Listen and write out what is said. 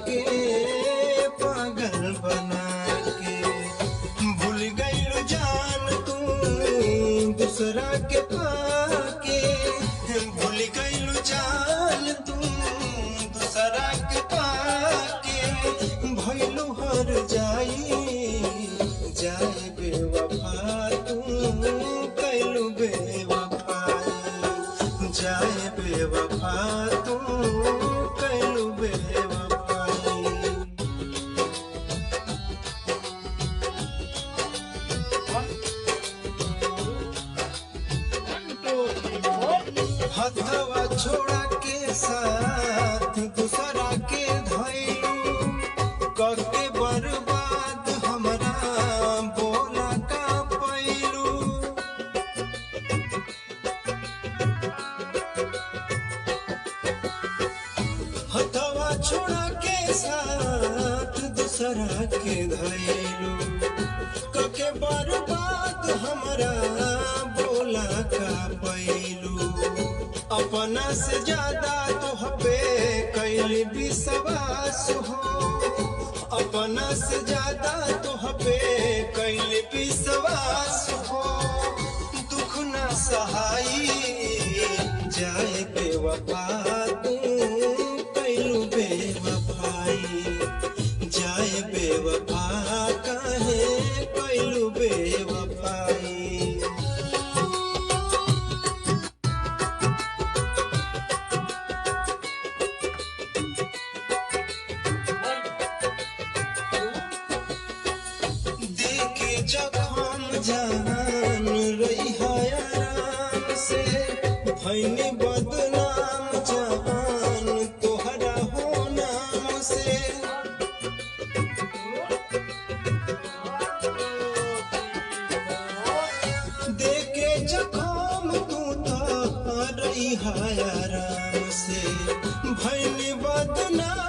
के पागल बना के भूल गई जान तू दूसरा के पाके भूल गई जान तू दूसरा के पाके भइलू हर जाई जाए बेवफा तू कैलू बेवफाई जाए बेवफा तू कैलू बेवफाई। हथवा छोड़ा के साथ दूसरा के धइलू करके बर्बाद हमरा बोला का पैलू। हथवा छोड़ा के साथ दूसरा के धइलू करके बर्बाद हमरा बोला का पैलू। अपना से ज्यादा तुहपे कैली विश्वास हो अपना से ज्यादा तुहपे कैली विश्वास हो दुख न सहाई जाए बेवफा तू कैलू बेवफाई जाए बेवफा काहे कैलू बेवफाई। जखम जान रही है आराम से भइनी बदनाम जान तोहरा हो नाम से। देखे जखम तू तो रही है आराम से भइनी बदनाम